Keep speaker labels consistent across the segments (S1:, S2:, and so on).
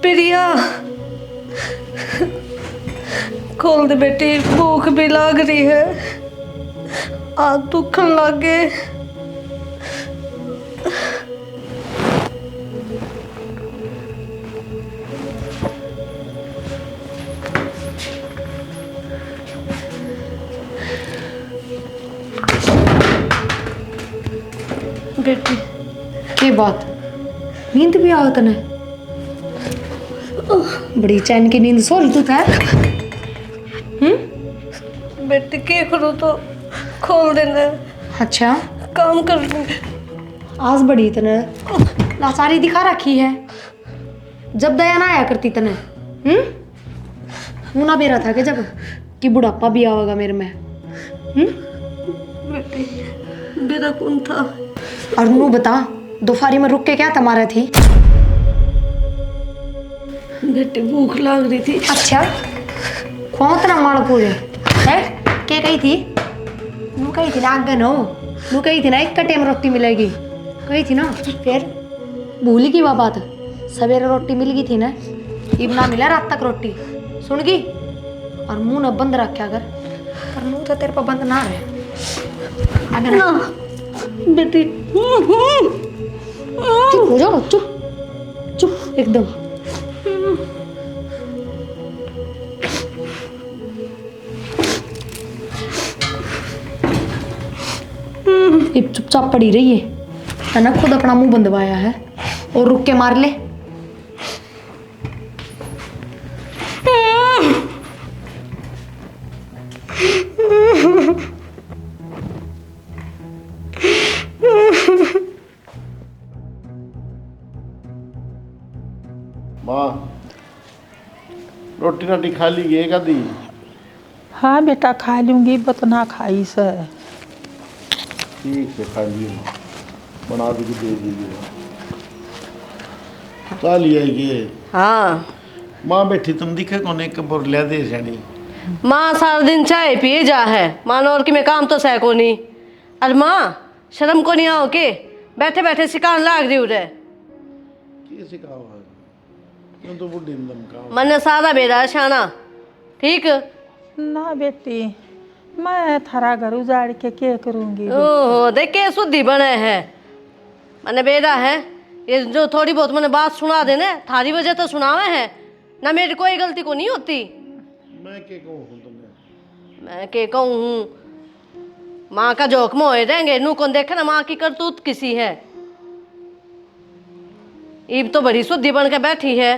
S1: प्रिया खोल दे बेटी, भूख भी लग रही है, हाथ दुखन लगे। बेटी
S2: के बात नींद भी आवत ने? बड़ी चैन की नींद सो रही तू था?
S1: बेटी के करूँ तो खोल देना।
S2: अच्छा
S1: काम कर लूँ।
S2: आज बड़ी तने लाचारी दिखा रखी है, जब दया ना आया करती तने। मुना बेरा था कि जब कि बुढ़ापा भी आवेगा मेरे में।
S1: बेटी बेरा कौन था?
S2: और नू बता, दोपहरी में रुक के क्या तमारा थी?
S1: बेटी भूख लग रही थी।
S2: अच्छा कौन तना माल पूरे है के कही थी? नू कही थी ना आगे नो, नू कही थी ना एक टाइम रोटी मिलेगी, कही थी ना। फिर भूली की वह बात? सवेरे रोटी मिल गई थी ना, इब ना मिला रात तक रोटी, सुन गई? और मुंह न बंद रखा कर, पर मुंह तो तेरे पर बंद ना रहे। आगे ना
S1: बेटी
S2: चुप हो जाओ, चुप चुप एकदम। इब चुपचाप पड़ी रही है ना, खुद अपना मुंह बंदवाया है और रुक के मार ले।
S3: माँ रोटी राटी खा ली है कदी?
S4: हाँ बेटा खा लूँगी, बतना खाई से।
S3: ठीक है खा ली माँ, बना के दे दीजिए। खा लिया ये?
S1: हाँ
S3: माँ बैठी तुम दिखे कौन एक बोर लिया दे जानी।
S1: माँ सारा दिन चाय पिए जा है, मानो और कि मैं काम तो सह को नहीं। अरे माँ शर्म को नहीं आओ के बैठे बैठे सिकान लाग रही उरे।
S3: की सिखावा है? क्यों तो बुढ़ी दम का
S1: मन सारा बेरा शाना ठीक।
S4: ना बेटी मैं थारा घर उजाड़ के करूँगी?
S1: ओहो देख के शुद्धि बने है मैंने बेरा है। ये जो थोड़ी बहुत मैंने बात सुना देने थारी वजह तो सुनावे है ना, मेरी कोई गलती को नहीं होती।
S3: मैं के कहूँ तुम्हें?
S1: मैं के कहूँ हूँ, माँ का जोखम हो रहेंगे नू कौन देखे ना माँ की करतूत किसी है। ईब तो बड़ी शुद्धि बन के बैठी है।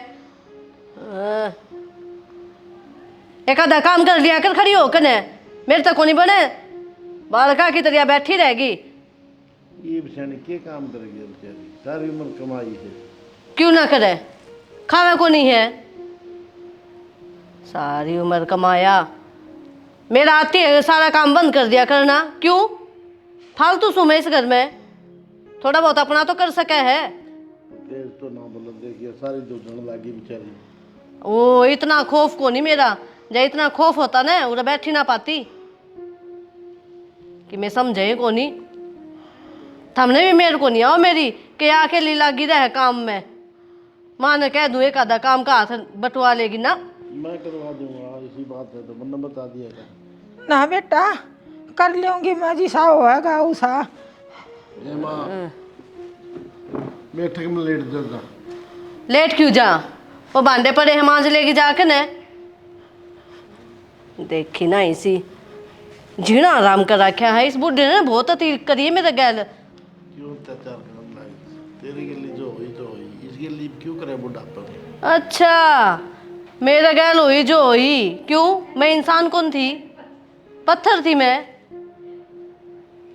S1: एक आधा काम कर लिया कर खड़ी होकर ने, मेरे तक को नहीं बने बालका की तरह बैठी रहेगी।
S3: ये बेचारी के काम करेगी बेचारी, सारी उम्र कमाई है।
S1: क्यों ना करे, खावे को नहीं है, सारी उम्र कमाया। मेरा आती है सारा काम बंद कर दिया करना, क्यों फालतू सुमे इस घर में, थोड़ा बहुत अपना तो कर सके है।
S3: तेज तो ना बोल देखिए सारी दूधन लागी बेचारी।
S1: ओ इतना खौफ को नहीं मेरा, जब इतना खौफ होता ना उधर बैठी ना पाती कि मैं समझे को नहीं। थमने भी मेरे को नहीं आओ मेरी कि आके लीला गिरा है काम में, माँ ने कह दूँ एक आधा काम का हाथ बटवा लेगी ना।
S3: मैं करवा दूंगा, इसी बात है तो बंदा बता दिया था।
S4: ना बेटा कर लूँगी मैं, जी सा होगा उसा।
S3: ये माँ बैठक में लेट जाता।
S1: लेट क्यों जा, वो भांडे पड़े हैं मांझ लेगी जाके ने। देखी ना इसी जीना आराम कर रखा है इस बुढ़े ने, बहुत अतीत करी है मेरे गैल।
S3: क्यों अत्याचार करने लगी? तेरी गली जो हुई तो हुई, इस गली क्यों करे बुढ़ापा?
S1: अच्छा मेरे गैल हुई जो हुई, क्यों मैं इंसान कौन थी, पत्थर थी मैं।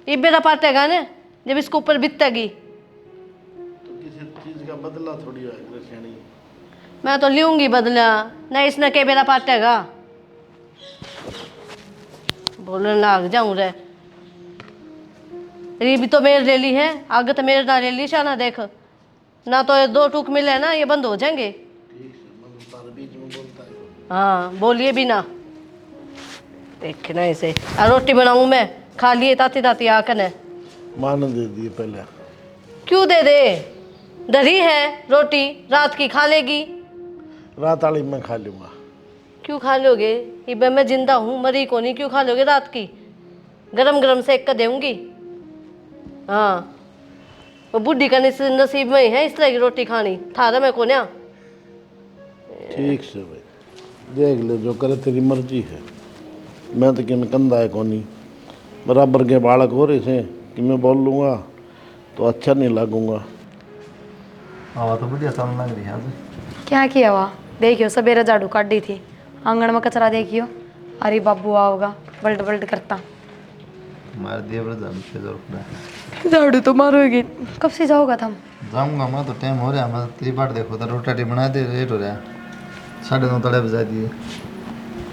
S1: ये बेरा पाटेगा ना जब इसके ऊपर बीतेगी।
S3: तो किसी चीज का बदला थोड़ी है श्रेणी।
S1: मैं तो लूंगी बदला, नहीं इसने के बेरा पाटेगा। बोलने लग जाऊं रे, ये भी तो मेरे ले ली है, आगे तो मेरे ना ले ली शाना। देख ना तो ये दो टूक मिले ना ये बंद हो जाएंगे।
S3: ठीक है मतलब तारे बीच में बोलता है।
S1: हाँ बोलिए भी ना, देखना इसे। और रोटी बनाऊं मैं, खा लिए ताती ताती आकर ने।
S3: माँ ने दे दिए पहले।
S1: क्यों दे दे, डरी है रोटी रात की खा लेगी।
S3: रात वाली मैं खा लूँगा।
S1: क्यों खा लोगे? इबे मैं जिंदा हूँ, मरी को नहीं, क्यों खा लोगे रात की? गरम गरम सेक कर दूंगी। हाँ, वो बुढ़ी का नसीब में ही है इस तरह की रोटी खानी, थारा मैं को ना।
S3: ठीक से भाई, देख ले जो करे, तेरी मर्जी है। मैं तो किन कंधा है कोनी, बराबर के बालक हो रहे थे कि मैं बोल लूँगा तो अच्छा नहीं लगूंगा।
S5: हवा तो बढ़िया चलने लग रही है आज।
S2: क्या किया हुआ देखियो, सवेरे झाड़ू काट दी थी, आंगन में कचरा देखियो, अरे बाबू आओगा बल्ट बल्ट करता।
S5: मार दिया बड़ा जान से जरूर
S2: झाड़ू तो मारोगी, कब से जाओगा तुम?
S5: जाऊंगा मैं तो, टाइम हो रहा है। मैं तेरी बाट देखो तो रोटी बना दे, लेट हो रहा है। 9:30 तड़े बजा दिए।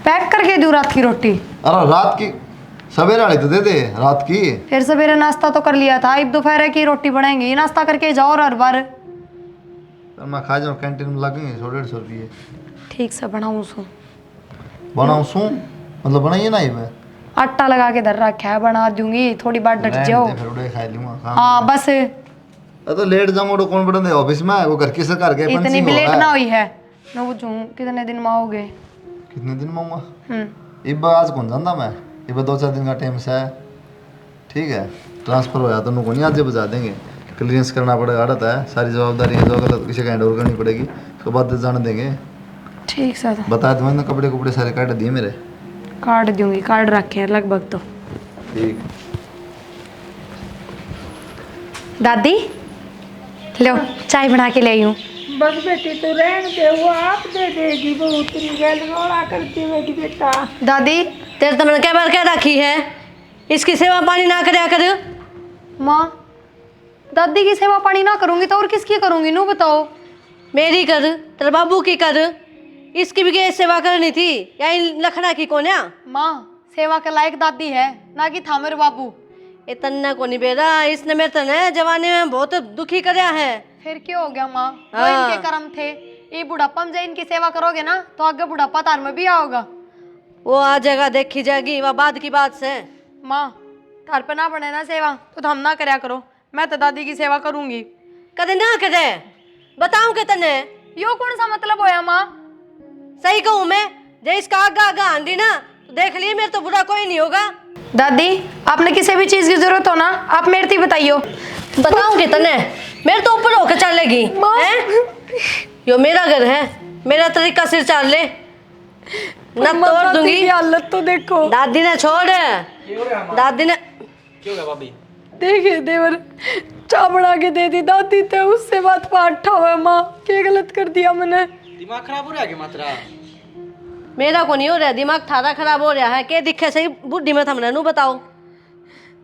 S2: पैक करके दूँ रात की रोटी?
S5: अरे रात की, सवेरे वाली तो दे दे रात की।
S2: फिर सवेरे नाश्ता तो कर लिया था, अब दोपहर की रोटी बनाएंगे, नाश्ता करके जाओ और हर बार।
S5: तो मैं खा जाऊँ, कैंटीन में लगेंगे 100-150 रुपये।
S2: ठीक से बनाऊँ सू?
S5: बनाऊँ सू मतलब बनाइए ना ही मैं
S2: आटा लगा के धर रखा है, बना दूंगी, थोड़ी बार डट जाओ।
S5: फिर उड़े खा लूँगा।
S2: हाँ बस
S5: तो लेट जाऊँ तो कौन पढ़े ऑफिस में, वो घर किसे करके
S2: इतनी भी लेट ना हुई है। मैं पूछूं कितने दिन में आओगे?
S5: कितने दिन में आऊँगा? इब आज कौन जानता मैं, इब 2-4 दिन का टाइम से है। ठीक है, ट्रांसफर होया तो नुको नहीं आज बजा देंगे, क्लियरेंस करना पड़ेगा, आड़त है सारी जवाबदारी है, जो गलत किसी का हैंड ओवर करनी पड़ेगी, उसके बाद जाने देंगे।
S2: ठीक सर,
S5: बता दो मैंने, कपड़े कपड़े सारे काट दिए मेरे।
S2: काट दूंगी, काट रखे हैं लगभग तो।
S5: ठीक।
S2: दादी लो चाय बना के ले आई हूँ।
S4: बस बेटी तू रहने दे, वो आप दे देगी, वो उतनी गैल रोड़ा करती है कि बेटा।
S1: दादी तेरे तो मैंने क्या बार क्या रखी है, इसकी सेवा पानी ना करया कर।
S2: माँ दादी की सेवा पानी ना करूंगी तो और किसकी करूंगी, नू बताओ?
S1: मेरी कर, तेरे बाबू की कर, इसकी भी क्या सेवा करनी थी या इन लखना की कौन है?
S2: माँ सेवा के लायक दादी है ना कि था मेरे बाबू।
S1: इतना को नहीं बेरा, इसने मेरे तने जवानी में बहुत दुखी करया है।
S2: फिर क्या हो गया माँ, वो
S1: हाँ।
S2: इनके कर्म थे। ये बुढ़ापा में जब इनकी सेवा करोगे ना तो आगे बुढ़ापा तार में भी आओगा।
S1: वो आ जाएगा, देखी जाएगी, वह बाद की बात से।
S2: माँ तार पे ना बने ना सेवा तो हम ना करया करो, मैं तो दादी की सेवा करूंगी।
S1: कदे ना करे, बताऊं के तने?
S2: यो कौन सा मतलब होया माँ?
S1: सही कहूँ मैं, जे इसका आगा आगा आंधी ना तो देख लिए, मेरे तो बुरा कोई नहीं होगा।
S2: दादी आपने किसी भी चीज की जरूरत हो ना आप मेरे से बताइयो।
S1: बताऊं के तने, मेरे तो ऊपर होकर चलेगी हैं? यो मेरा घर है, मेरा तरीका सिर चाल ले, न तोड़ दूंगी।
S2: हालत तो देखो।
S1: दादी ने छोड़, दादी ने
S6: क्यों गया भाभी?
S2: देखिए देवर चाय बना के दे दी दादी तो उससे बात पाठा हुआ। माँ क्या गलत कर दिया मैंने?
S6: दिमाग खराब हो रहा है क्या मात्रा?
S1: मेरा को नहीं हो रहा, दिमाग थारा खराब हो रहा है। के दिखे सही बुढ़ी में थमने नू बताओ।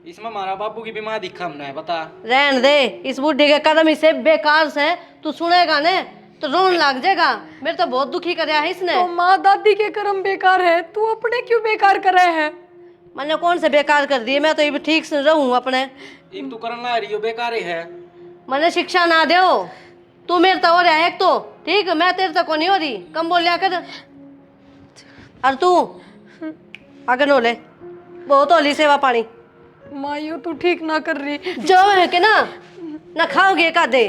S6: इसमें हमारा बापू की बीमार दिखा हमने, बता।
S1: रहन दे, इस बुढ़ी के कदम इसे बेकार से तू सुनेगा ने तो रोन लग जाएगा। मेरे तो बहुत दुखी करया है इसने।
S2: तो माँ दादी के कर्म बेकार है, तू अपने क्यों बेकार कर रहे हैं?
S1: मैंने कौन से बेकार कर दिए, मैं तो ये भी ठीक से रहूं अपने।
S6: एक तू करना रही हो, बेकार ही है।
S1: मैंने शिक्षा ना दे, तू मेरे तो हो रहा है एक तो ठीक, मैं तेरे तो को नहीं हो रही, कम बोल लिया कर। और तू आगे नो ले, बहुत होली सेवा पानी।
S2: माँ यो तू ठीक ना कर रही।
S1: जो है कि ना खाओगे का दे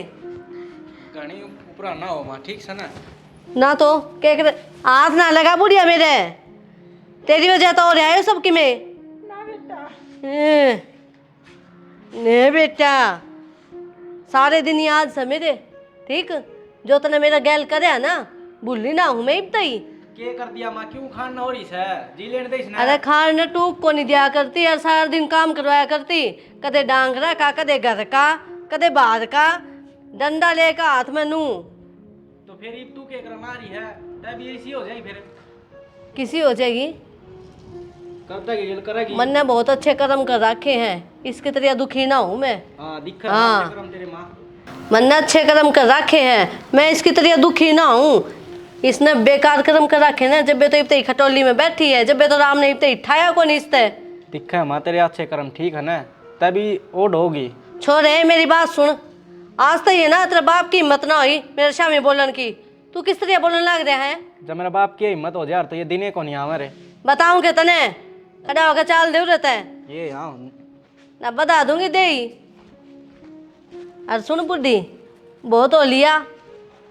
S6: घनी ऊपर ना हो माँ, ठीक से ना।
S1: ना तो के हाथ ना लगा बुढ़िया मेरे, तेरी वजह तो हो रहा है सबकी में।
S4: ना बेटा,
S1: ने बेटा सारे दिन याद से मेरे, ठीक जो तने मेरा गैल करे ना, भूली ना हूँ मैं इब्तई।
S6: क्या कर दिया माँ, क्यों खान ना हो रही है? जी लेने दे इसने।
S1: अरे खान ने टूक को नहीं दिया करती और सारा दिन काम करवाया करती, कदे डांगरा का, कदे घर का, कदे बाहर का, डंडा लेकर हाथ में नू।
S6: तो फिर इब तू क्या करना रही है? तब ये इसी हो जाएगी फिर।
S1: किसी हो जाएगी?
S6: करता की करेगी।
S1: मन ने बहुत अच्छे कर्म कर रखे हैं, इसके तरह दुखी ना हूँ मैं।
S6: हाँ दिख
S1: हाँ।
S6: रहा है तेरे माँ।
S1: मन ने अच्छे कर्म कर रखे हैं, मैं इसकी तरह दुखी ना हूँ। इसने बेकार कर्म कर रखे ना, जब तो इतनी खटोली में बैठी है, जब तो राम ने इतनी ठाया को नहीं इसते।
S6: दिखा है माँ तेरे अच्छे कर्म, ठीक है ना, तभी ओढ़ होगी।
S1: छोरे मेरी बात सुन, आज तो ये ना तेरे बाप की हिम्मत ना हुई मेरे सामने बोलन की, तू किस तरह बोलने लग रहा है?
S6: जब मेरा बाप की हिम्मत हो जाए तो ये दिने को नहीं हमारे।
S1: बताऊं के तने खड़ा होकर चाल दे रहता है
S6: ये हाँ
S1: ना, बता दूंगी दे। अरे सुन बुढ़ी, बहुत हो लिया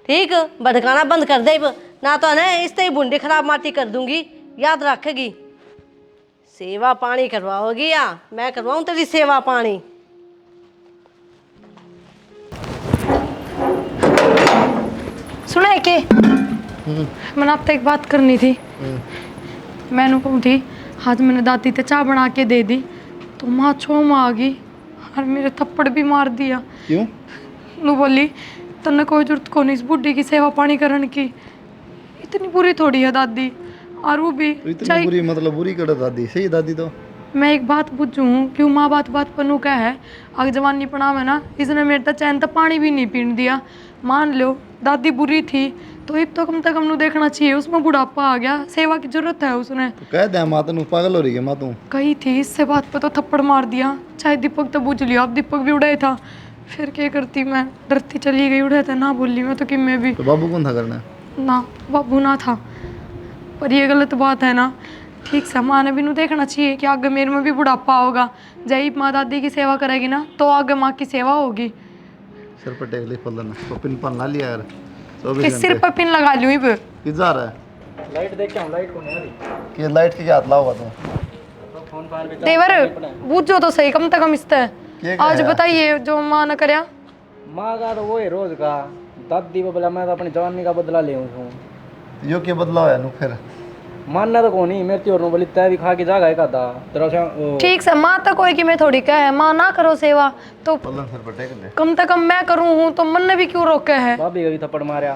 S1: ठीक, भटकाना बंद कर दे। ना तो ना इससे ही बूंदी खराब माटी कर दूंगी, याद रखेगी। सेवा पानी करवाओगी या मैं करवाऊं तेरी सेवा पानी?
S2: सुना है के मैंने आपसे एक बात करनी थी। मैंने कहूँ थी आज मैंने दादी ते चाय बना के दे दी तो माँ छो माँ आ गई और मेरे थप्पड़ भी मार दिया।
S5: क्यों?
S2: नू बोली तन्ने कोई जरूरत को नहीं इस बुढ़ी की सेवा पानी करने की, इतनी बुरी थोड़ी है दादी। और वो भी
S5: तो इतनी बुरी मतलब बुरी कर दादी, सही दादी तो।
S2: मैं एक बात पूछूं क्यों माँ बात बात पर नू क्या है अग जवानी पड़ा में ना इसने मेरे तक चैन तक पानी भी नहीं पीने दिया। मान लो दादी बुरी थी तो अब तो कम से कम नू देखना चाहिए, उसमें बुढ़ापा आ गया, सेवा की जरूरत है उसने।
S5: तो कह दे माँ तू पागल हो रही है माँ तू।
S2: कही थी इससे बात पे तो थप्पड़ मार दिया, चाहे दीपक तो बुझ लिया, अब दीपक भी उड़ाया था, फिर क्या करती मैं, डरती चली गई, उड़ाया था ना बोली मैं तो कि मैं भी
S5: तो बाबू कौन था करना?
S2: ना बाबू ना था। पर ये गलत बात है ना, ठीक से माँ ने भी नू देखना चाहिए कि आगे मेरे में भी बुढ़ापा होगा, जब माँ दादी की सेवा करेगी ना तो आगे माँ की सेवा होगी।
S5: सिर पर टेक ले पलन तो पिन पन ना लिया यार। 24
S2: किस सिर
S5: घंटे
S2: पर पिन लगा लूँ इब?
S5: किस जा रहा है?
S6: लाइट देख के हम, लाइट को नहीं आ रही।
S5: कि लाइट की हाथ लाओगा तू?
S6: तो फोन फान पे
S2: देवर बूझो तो सही कम से कम इससे।
S5: क्या
S2: आज
S5: कहा?
S2: बताइए जो माँ ने करया।
S6: माँ का तो वो है रोज का, दादी को बोला मैं तो अपनी जवानी का बदला ले हूँ।
S5: यो क्या बदलाव है नु फिर?
S6: मानना तो कौन नहीं, मेरे त्योर बोली तय भी खा के जागा एक आधा तेरा से वो
S2: ठीक से माँ तो कोई की मैं थोड़ी कह है, माँ ना करो सेवा तो
S5: पलन सिर पर टेक ले।
S2: कम से कम मैं करूँ हूँ तो मन ने भी क्यों रोके है।
S6: भाभी का भी थप्पड़ मारा।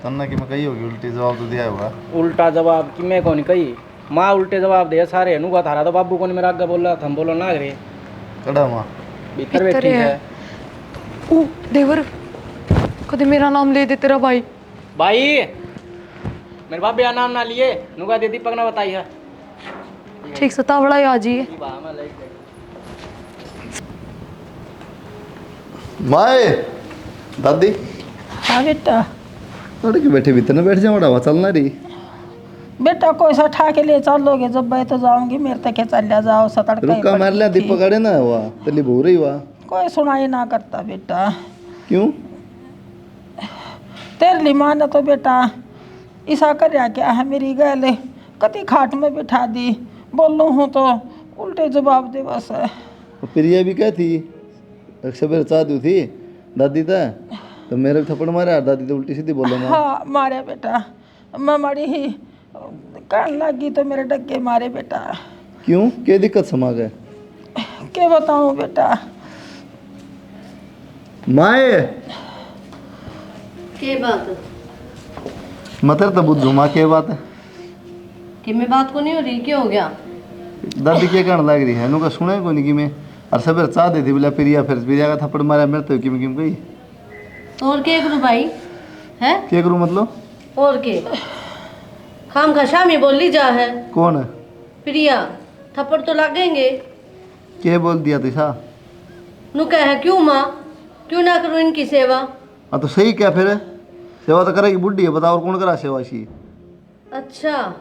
S5: तन्ना की मैं कही होगी उल्टी जवाब तो दिया होगा।
S6: उल्टा जवाब कि मैं कौन कही, माँ उल्टे जवाब दे सारे नुका थारा तो बाबू को नहीं मेरा आगे बोला था, हम बोलो ना रे
S5: कड़ा माँ
S6: भीतर
S2: भीतर
S6: बैठी
S2: है।
S6: है।
S2: ओ देवर कदे मेरा नाम ले दे तेरा भाई।
S6: भाई मेरे बाप का नाम ना लिए, नुका दे दीपक ना बताई है।
S2: ठीक से तावड़ा आ जाइए।
S5: माए दादी
S4: हाँ बेटा,
S5: अरे के बैठे भीतर ना बैठ जाओ, बड़ा चलना रही।
S4: बेटा कोई सा ठा के लिए चलोगे, जब मैं तो जाऊंगी मेरे तक चल जाओ सतड़
S5: रुका मार लिया दीपक अड़े ना हुआ तली भो रही हुआ।
S4: कोई सुनाई ना करता बेटा।
S5: क्यों?
S4: तेरे लिए माँ ने तो बेटा ऐसा कर क्या है, मेरी गैल कति खाट में बिठा दी, बोलूँ हूँ तो उल्टे जवाब दे बस।
S5: प्रिया भी क्या थी, सवेरे चाह दी थी दादी था तो मेरे भी थप्पड़ मारा, दादी तो उल्टी सीधी बोलो माँ।
S4: हाँ मारे बेटा, मैं मरी ही कहने लगी तो मेरे डगे मारे बेटा।
S5: क्यों क्या दिक्कत समा गए?
S4: क्या बताऊँ बेटा।
S5: माए
S1: के बात
S5: मतर तो बुझू माँ क्या बात है?
S1: कि मैं बात को नहीं हो रही, क्या हो गया?
S5: दादी क्या कहने लग रही है, नुका सुने को नहीं कि मैं और सवेरे चाह दी थी बोला प्रिया, फिर प्रिया का थप्पड़ मारा मेरे तो किम गई।
S1: तो और के करूँ भाई है?
S5: क्या करूँ मतलब?
S1: और के खाम खशा में बोल ली जा है।
S5: कौन है?
S1: प्रिया थप्पड़ तो लगेंगे।
S5: क्या बोल दिया तिशा?
S1: नु कह है क्यों माँ, क्यों ना करूँ इनकी सेवा?
S5: हाँ तो सही क्या फिर, सेवा तो करेगी बुढ़ी है, बताओ और कौन करा सेवा इसी?
S1: अच्छा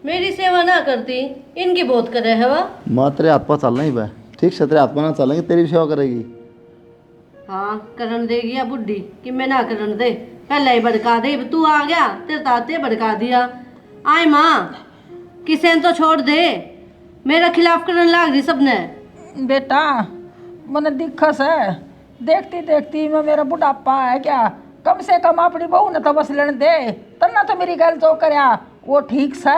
S1: मेरी सेवा ना करती, इनकी बहुत करे है वा।
S5: माँ तेरे हाथ पास चलना ही बा, ठीक से तेरे हाथ पास ना चलेंगे तेरी भी सेवा करेगी।
S1: हाँ करन देगी या बुढ़ी कि मैं ना करन दे, पहले ही भड़का दे, तू आ गया तेरे ताते भड़का दिया। आए माँ किसे तो छोड़ दे, मेरा खिलाफ करने लाग रही सबने।
S4: बेटा मन दिक्कत है, देखती देखती मैं मेरा बुढ़ापा है क्या, कम से कम अपनी बहू ने तो बस लेने दे, तन्ना तो मेरी गल जो करया वो ठीक से।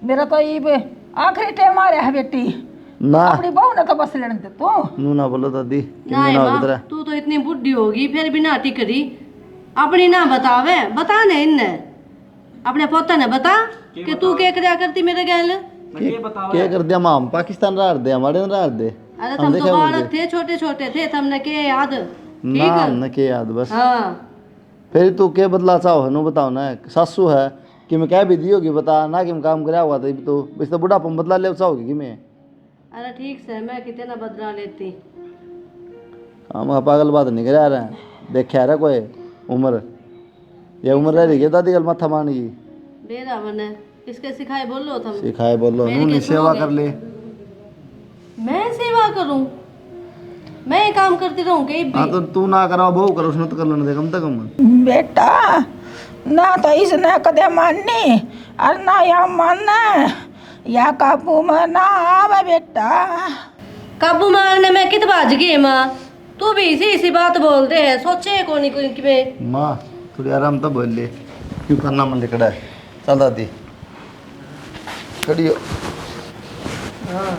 S4: मेरा तो ये आखिरी टाइम आ रहा है बेटी,
S5: ना
S4: अपनी बहू ने तो बस लेने दे तू।
S5: नू ना बोलो दादी,
S1: ना
S5: कितने ना
S1: माँ
S5: किधर
S1: तू तो इतनी बुढ़ी होगी फिर भी नाटी करी, अपनी ना बतावे, बता ने इनने अपने पोता ने बता कि तू क्या करया करती मेरे गैल।
S5: क्या कर दिया माँ, पाकिस्तान रहा दे हमारे रहा दे।
S1: अरे तुम तो बालक थे, छोटे छोटे थे, तुमने के याद?
S5: ना हमने क्या याद बस।
S1: हाँ
S5: फिर तू क्या बदला चाहो है, नु बताओ ना, सासू है कि मैं क्या भी दी होगी बता ना, कि मैं काम कराया हुआ था तो बस तो बुढ़ापा में बदला ले चाहोगी कि मैं?
S1: अरे ठीक से मैं कितना बदला लेती।
S5: हम पागल बात नहीं करा रहे हैं, देखा रहा कोई उम्र, ये उम्र रह रही है दादी कल माथा मान की
S1: डेरा मैंने किसके सिखाए बोलो तुम?
S5: सिखाए बोलो
S1: मेरी
S5: नू
S1: क्या
S5: सेवा
S1: सुनोगे?
S5: कर ले।
S1: मैं सेवा करूं? मैं ये काम करती रहूं कहीं
S5: हाँ
S1: भी?
S5: तो तू ना करा बहू कर उसने तो कर लेने दे कम से कम।
S4: बेटा ना तो इसने कदे माननी और ना या मानना या काबू में ना आवे बेटा।
S1: काबू मारने में कित बाज गई माँ? तू भी इसी बात बोलते है, सोचे कौन ही कोई कि मैं।
S5: माँ थोड़ी आराम तो बोल ले, क्यों करना मन लिखड़ा है। चल दादी खड़ी हो।
S1: हाँ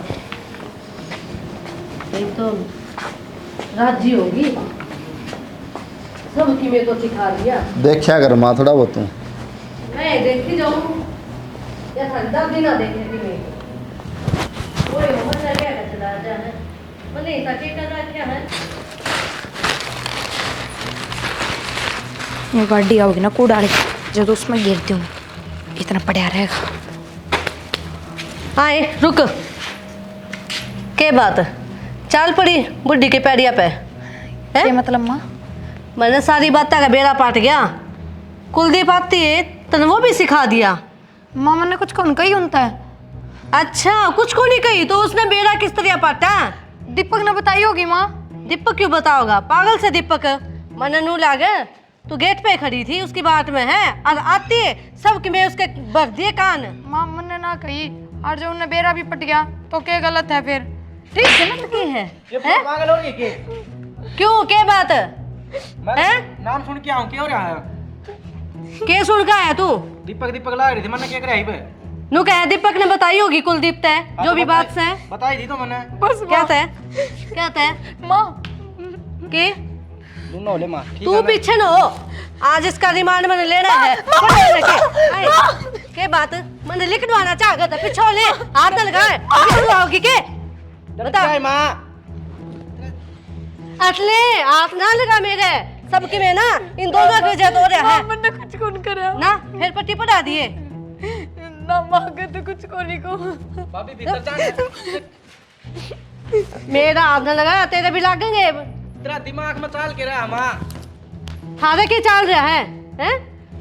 S1: नहीं तो राजी होगी सब की मैं तो सिखा दिया।
S5: देखा कर माँ थोड़ा बहुत तू।
S1: मैं देखी जाऊँ या ठंडा भी ना देखे थी मैं। वही हो मजा क्या चला जा है मैंने सके कर रखा है।
S2: ये गाड़ी आओगी ना कूड़ा जो तो उसमें गिरती हूँ इतना पड़ा रहेगा।
S1: आए रुक, के बात चाल पड़ी बुढ़ी के पैरिया पे
S2: ये
S1: है?
S2: मतलब माँ?
S1: मैंने सारी बातें का बेड़ा पाट गया। कुलदीप आती है तन वो भी सिखा दिया।
S2: माँ मैंने कुछ कौन कही उनता है?
S1: अच्छा कुछ को नहीं कही तो उसने बेड़ा किस तरह पाटा?
S2: दीपक ने बताई होगी माँ।
S1: दीपक क्यों बताओगा? पागल से दीपक मैंने नू लागे तू गेट पे खड़ी थी उसकी बात में है और आती है सब कि मैं उसके भर दिए कान।
S2: माँ मैंने ना कही और जो उन्हें बेरा भी पट गया तो क्या गलत है फिर?
S1: ठीक गलत की है,
S6: ये
S1: हैं?
S6: पागल हो गई के?
S1: क्यों क्या बात
S6: मैं
S1: हैं?
S6: नाम सुन के आऊं, क्या हो रहा है?
S1: के सुन का है तू?
S6: दीपक दीपक ला रही थी, मैंने क्या कराई बे?
S1: नू कह दीपक ने बताई होगी कुलदीप तय जो भी बात से
S6: बताई थी तो मैंने।
S2: बस
S1: क्या तय क्या तय
S2: माँ
S1: के
S6: दोनों होले माँ, ठीक
S1: तू
S6: है ना?
S1: पीछे न हो। आज इसका रिमांड मैंने लेना है। के बात मैंने लिखवाना चाहता था पिछो ले हाथ न लगाए लिखवाओगी के बता।
S6: क्या है माँ?
S1: असले हाथ ना लगा मेरे सबकी में ना इन दोनों की वजह तो हो रहा है
S2: मैंने कुछ कौन करा
S1: ना फिर पट्टी पटा दिए।
S2: ना माँ के तो कुछ को नहीं को।
S6: भाभी भीतर जा।
S1: मेरा हाथ न लगा तेरे भी लागेंगे।
S6: तेरा दिमाग में चाल के रहा माँ।
S1: थारे के चाल रहा है हैं?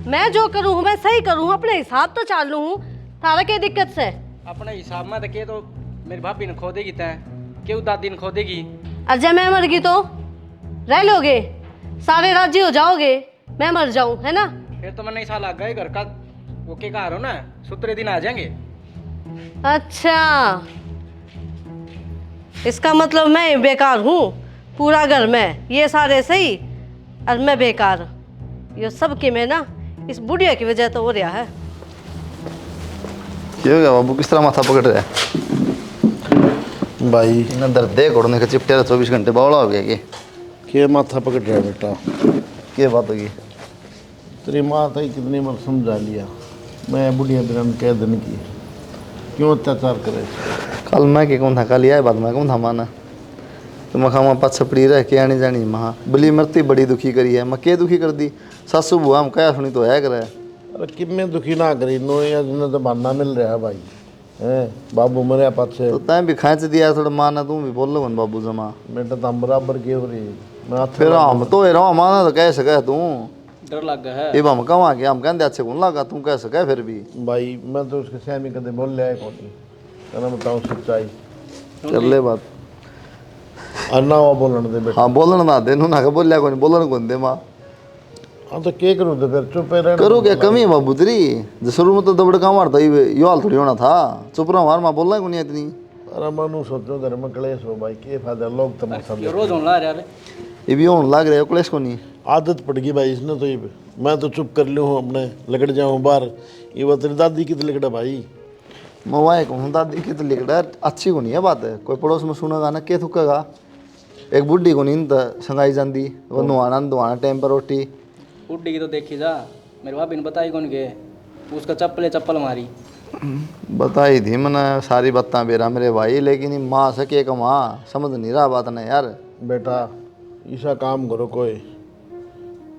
S1: मैं जो करूँ मैं सही करूँ अपने हिसाब तो चालू हूँ। थारा के दिक्कत से
S6: अपने हिसाब में देखे तो मेरी भाभी ने खो देगी तय, क्यों दादी ने खो देगी?
S1: और जब मैं मर गई तो रह लोगे सारे राजी हो जाओगे मैं मर जाऊं है ना?
S6: फिर तो मैंने ऐसा लग गए घर का वो के कहा रहो ना, सूत्रे दिन आ जाएंगे।
S1: अच्छा इसका मतलब मैं बेकार हूँ पूरा घर में ये सारे सही और मैं बेकार। ये सब की मैं ना इस बुढ़िया की वजह तो हो रहा है।
S5: क्या हो गया बाबू, किस तरह माथा पकड़ रहा है?
S3: भाई
S5: इन्हें दर्द दे घोड़ने का चिपटे 24 घंटे बावड़ा हो गया
S3: के माथा पकड़ रहा है बेटा?
S5: क्या बात होगी?
S3: तेरी माँ तो कितनी बार समझा लिया, मैं बुढ़िया बिरन कह दिन की क्यों अत्याचार करे।
S5: कल मैं के कौन था, कल यह बात मैं कौन था माना तो मखा माँ पाँच छपड़ी रह के आनी जानी महा बली मरती बड़ी दुखी करी है। मैं के दुखी कर दी? सासू बुआ हम कया सुनी तो है करे।
S3: अरे कितने दुखी ना करी नो या जिन्हें तो बहाना मिल रहा है भाई हैं बाबू मेरे पाछे
S5: तो तैं भी खाँच दिया थोड़ा माना, तू भी बोल लो बाबू जमा।
S3: बेटा तो हम बराबर के हो रही मैं हाथ
S5: फिर हम तो रहा माना तो कह सके तू
S6: डर लग गया है।
S5: ये हम कमा के हम कहते अच्छे कौन लगा, तू कह सके फिर भी।
S3: भाई मैं तो उसके सहमी कदे बोल लिया है कौन कहना बताऊँ सच्चाई
S5: कर ले बात।
S3: और ना वो बोलने दे बेटा।
S5: हाँ बोलन ना दे, नू ना का बोलिया कौन बोलन कौन दे माँ।
S3: हाँ तो क्या करूँ तो फिर चुप रहना।
S5: करो क्या कमी है बाबू तेरी? जो शुरू में तो दबड़का मारता यो हाल थोड़ी होना था। चुप रहा मार माँ बोलना कौन इतनी।
S3: अरे मनु सोचो घर में क्लेश हो भाई के फायदा लोग तमाशा
S6: ये रोज होने लगा यार।
S5: ये भी होने लग रहा है क्लेश को नहीं।
S3: आदत पड़ गई भाई इसने तो ये मैं तो चुप कर लूँ अपने लगड़ जाऊँ बाहर। ये वो तेरी दादी की तो लगड़ा भाई
S5: मोबाइल को दादी की तो लिखड़ा अच्छी को नहीं है बात है। कोई पड़ोस में सुनेगा ना के थुकेगा। एक बुढ़ी को नींद संगाई जाती वो नुआना दुआना टाइम पर रोटी।
S6: बुढ़ी की तो देखी जा, मेरी भाभी ने बताई कौन के उसका चप्पल मारी।
S5: बताई थी मैंने सारी बातें बेरा मेरे भाई, लेकिन माँ से के कमा समझ नहीं रहा बात ना यार।
S3: बेटा ऐसा काम करो कोई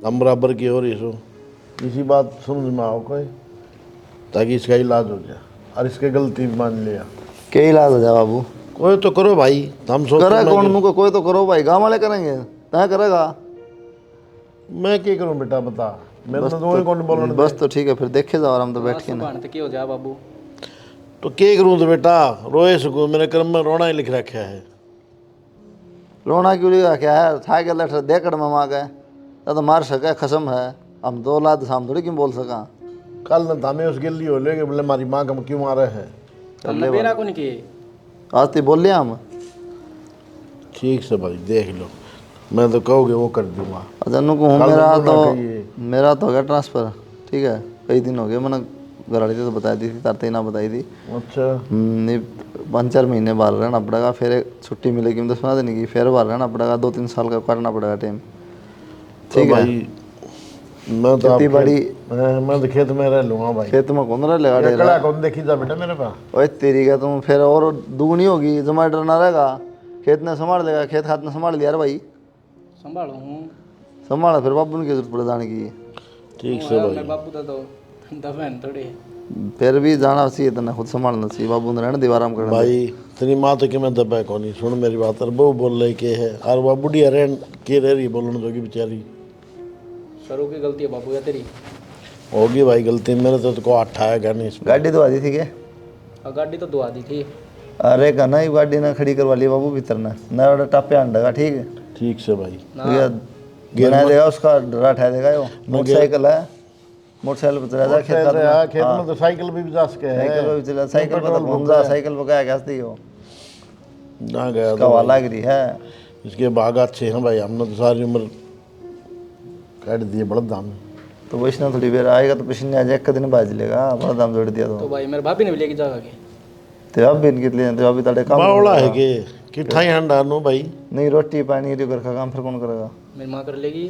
S3: हम बराबर की हो रही सो इसी बात समझ में आओ कोई ताकि इसका इलाज हो जाए और इसके गलती मान लिया
S5: के इलाज हो जाए बाबू?
S3: कोई तो करो भाई। हम
S5: करे
S3: सोच
S5: कौन मुझको कोई तो करो भाई, गाँव वाले करेंगे तय करेगा।
S3: मैं क्या करूं बेटा बता मेरे तो वही कौन बोलने
S5: बस तो ठीक है फिर देखे जाओ हम तो बैठ के ना।
S6: सुबह तक हो जा बाबू।
S3: तो क्या करूं तो बेटा रोए सको मेरे कर्म में रोना ही लिख रखा है।
S5: रोना क्यों लगा, क्या है साइकिल लेटर देकड़ में माँ गए तो मार सके खसम है, हम दो लाद हम थोड़ी क्यों बोल सका।
S3: कल न थामे उस गिल्ली हो लेके बोले हमारी माँ का क्यों मारे है।
S6: हमने बेरा को नहीं किए।
S5: आज तो बोल लिया हम।
S3: ठीक से भाई देख लो, मैं तो कहोगे वो कर दूंगा।
S5: अजन्नू को हूँ,
S3: कल
S5: मेरा
S3: तो ना
S5: तो
S3: कहिए।
S5: मेरा तो हो गया ट्रांसफ़र, ठीक है, कई दिन हो गए। मैंने घर वाली तो बताई दी थी, तारते ना बताई थी।
S3: अच्छा
S5: नहीं 5-4 महीने बाहर रहना पड़ेगा, फिर एक छुट्टी मिलेगी 10-15 दिन की, फिर बाहर रहना पड़ेगा, 2-3 साल का करना पड़ेगा टाइम,
S3: तो
S5: ठीक है।
S3: भाई मैं तो
S5: खेती बाड़ी
S3: मैं तो खेत में रह लूंगा भाई।
S5: खेत में कौन रह लेगा
S3: ये
S5: डेरा।
S3: कड़ा कौन देखी जा बेटा मेरे पास।
S5: ओए तेरी का तुम फिर और दुगनी होगी, जमा डरना रहेगा, खेत ने संभाल लेगा, खेत खात ने संभाल लिया रे भाई,
S6: संभालो हूँ
S5: संभाला फिर बाबू की जरूरत पड़ जाने की।
S3: ठीक से भाई।
S6: मैं बापू तो दफन थोड़ी।
S5: फिर भी जाना चाहिए, तेने खुद संभालना चाहिए, बाबू ने रहना दीवाराम करना।
S3: भाई तेरी माँ तो कि मैं दबा कौन नहीं, सुन मेरी बात। और वो बोल रही के है और वह बुढ़िया रह के रह रही बोलने जोगी बेचारी।
S6: सरू की गलती है बापू या तेरी?
S3: होगी भाई गलती, मेरे तो को हाथ आएगा नहीं इसमें।
S5: गाड़ी तो आती थी क्या?
S6: गाड़ी तो दुआ दी थी।
S5: अरे कहना ही गाड़ी ना खड़ी करवा ली बाबू भीतर ना, नया टापे आंडेगा, ठीक है।
S3: ठीक से भाई।
S5: गिना देगा उसका, डरा ठा देगा। वो मोटरसाइकिल है, मोटरसाइकिल पे चला जा खेत में।
S3: खेत में तो साइकिल भी जा सके है।
S5: साइकिल पे चला, साइकिल पे तो घूम जा, साइकिल पे क्या कहती हो
S3: ना गया
S5: का वाला लग रही है।
S3: इसके बाग अच्छे हैं भाई, हमने तो सारी उम्र काट दिए बड़ा दाम।
S5: तो वैष्णव थोड़ी देर आएगा तो पसीने आ जाए, एक दिन बाज लेगा, बड़ा दाम जोड़ दिया
S6: तो
S5: तो।
S6: भाई मेरे भाभी ने भी लेके जागा के
S5: तो अब भी इनके लिए, तो अभी तड़े काम
S3: बावड़ा है कि ठाई हंडा नो भाई।
S5: नहीं, रोटी पानी रे घर का काम फिर कौन करेगा।
S6: मेरी माँ कर लेगी।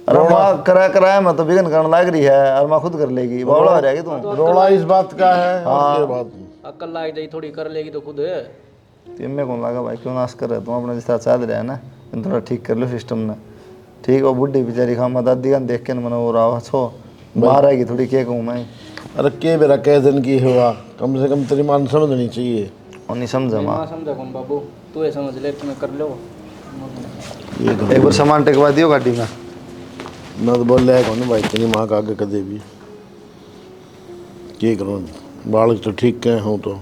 S5: अरे माँ कराया मैं तो बिगन करने लग रही है, और माँ खुद कर लेगी, बावड़ा हो जाएगी तू।
S3: रोड़ा इस बात का है और के बात
S6: अक्ल लाग जाई थोड़ी कर लेगी तो खुद है।
S5: इनमें कौन लगा भाई, क्यों नाश कर रहे तुम अपने जिस तरह चाह रहे है ना, इन थोड़ा ठीक कर लो सिस्टम ने, ठीक है। बुढ़ी बेचारी खामा दादी का देख के न मना हो रहा छो मारेगी थोड़ी, क्या कहूँ मैं।
S3: अरे के बेरा कह दिन की हुआ, कम से कम तेरी मान समझनी चाहिए।
S5: और नहीं समझा माँ,
S6: माँ समझा कौन बाबू, तू ये समझ ले तुम्हें कर लो।
S3: ये
S5: एक बार सामान टेकवा दियो गाड़ी में।
S3: मैं तो बोल रहा कौन भाई, तेरी माँ का आगे कदे भी क्या करूँ। बालक तो ठीक कहे हूँ तो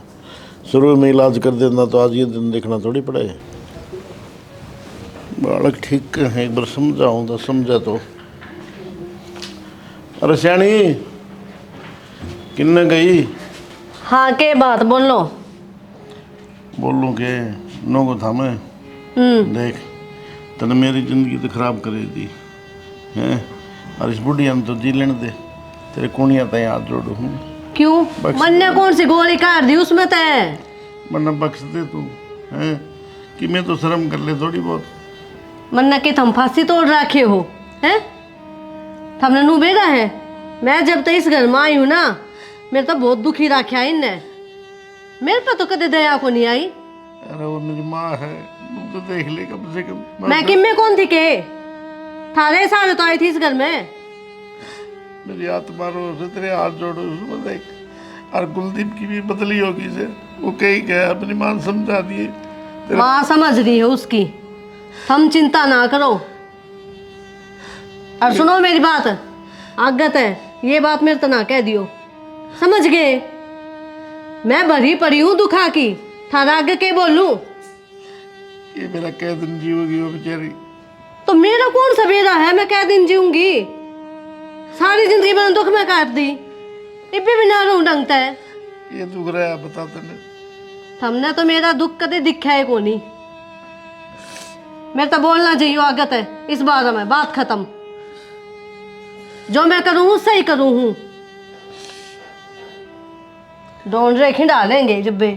S3: शुरू में इलाज कर देना, तो आज ये दिन देखना थोड़ी पड़े। बालक ठीक कहे, एक बार समझाऊँ तो समझा तो। अरे सियाणी किन्ने गई?
S1: हाँ के बात बोलो।
S3: बोलूँ के नो को था मैं। देख तने मेरी जिंदगी तो खराब कर दी हैं, और इस बुढ़िया ने तो जी लेने दे। तेरे कुणिया तय हाथ जोड़ू हूँ।
S1: क्यों?
S3: बख्श
S1: मन ने कौन सी गोली काट दी उसमें तय?
S3: मन्ना बख्श दे तू हैं, कि मैं तो शर्म कर ले थोड़ी बहुत।
S1: मन्ना के थम फांसी तोड़ रखे हो हैं? थमने नू बेरा है। मैं जब तक इस घर में आई हूँ ना, मेरे तो बहुत दुखी रखा इनने। मेरे पर तो कदे दया को नहीं आई।
S3: अरे वो मेरी माँ है, तू तो देख ले कम से कम।
S1: मैं किम में कौन थी के? थारे सारे तो आई थी इस घर में।
S3: मेरी आत्मा रो से तेरे हाथ जोड़ो उसमें देख। और कुलदीप की भी बदली होगी से, वो कही गया अपनी माँ समझा दिए।
S1: माँ समझ रही है उसकी, हम चिंता ना करो। और सुनो मेरी बात, आगत है ये बात मेरे तो ना कह दियो, समझ गए? मैं भरी पड़ी हूँ दुखा की, थारा आगे के बोलूं?
S3: ये मेरा कै दिन जीवोगी वो बेचारी।
S1: तो मेरा कौन सा बेरा है, मैं क्या दिन जीऊंगी? सारी जिंदगी मैंने दुख में काट दी, इब्बे भी ना रहूं ढंगता है।
S3: ये दुख रहा है बता तने।
S1: हमने तो मेरा दुख कदे दिखा है को नहीं। मेरे तो बोलना चाहिए आगत है इस बारे में, बात खत्म। जो मैं करूँ हूँ सही करूँ हूँ। ढूंढ रे खिंडा लेंगे जब्बे।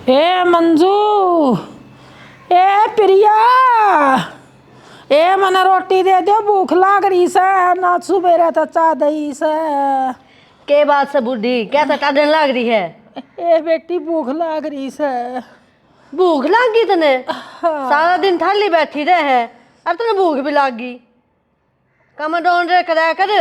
S4: ए मंजू, ए प्रिया, ए मना रोटी दे दो, भूख लाग रही से, ना सुबेरे तो चाह दही से।
S1: के बात से बुढ़ी कैसा टाडन लाग रही है?
S4: ए बेटी भूख लाग रही से।
S1: भूख लाग गई तने? सारा दिन थाली बैठी रहे है और तने भूख भी लाग गई। कम ढूंढ रे कराया कर,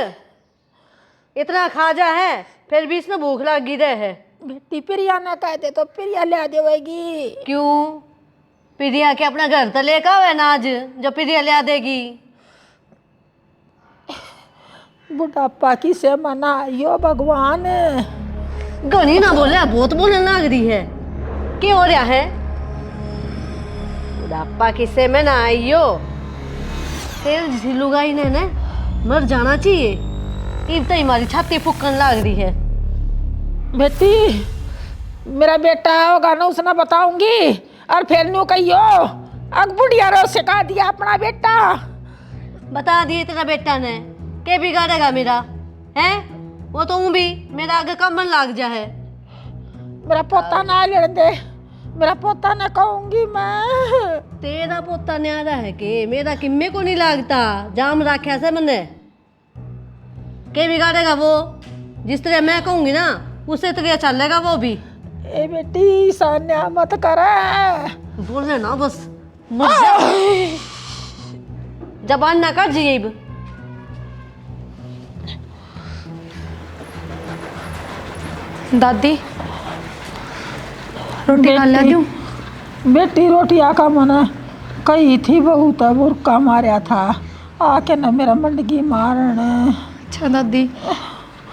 S1: इतना खाजा है फिर भी इसमें भूख लाग गई रहे है।
S4: बेटी प्रिया ने कह दे तो प्रिया ले देगी।
S1: क्यों? प्रिया के अपना घर तो लेकर आओ है ना आज, जो प्रिया ले देगी।
S4: बुढ़ापा की से मना यो भगवान,
S1: घनी ना बोले, बहुत बोलने लग रही है। क्या हो रहा है? बुढ़ापा किसे में ना आइयो, तेरे जिसी लुगाई ने ना मर जाना चाहिए। इब तो हमारी छाती फूकन लग रही है।
S4: बेटी मेरा बेटा होगा ना उसने बताऊंगी और फिर न्यू कहियो अग बुढ़िया रो सिखा दिया अपना बेटा।
S1: बता दिए तेरा बेटा ने, के बिगाड़ेगा मेरा है? वो तो भी मेरा आगे कमन लाग जा है।
S4: मेरा पोता ना लड़ दे, मेरा पोता ने कहूंगी मैं।
S1: तेरा पोता न्यारा है के मेरा किम्मे को नहीं लागता। जाम रखा से मैंने, के बिगाड़ेगा वो? जिस तरह मैं कहूंगी ना उसे तरह चलेगा वो भी।
S4: ए बेटी सान्या मत कर।
S1: बोल रहे ना बस मर जा। जबान ना कर जीब।
S2: दादी रोटी खा लिया दूँ?
S4: बेटी रोटी आका मना कही थी बहुत बुरका मारा था आके ना मेरा मंडगी मारन।
S2: अच्छा दादी,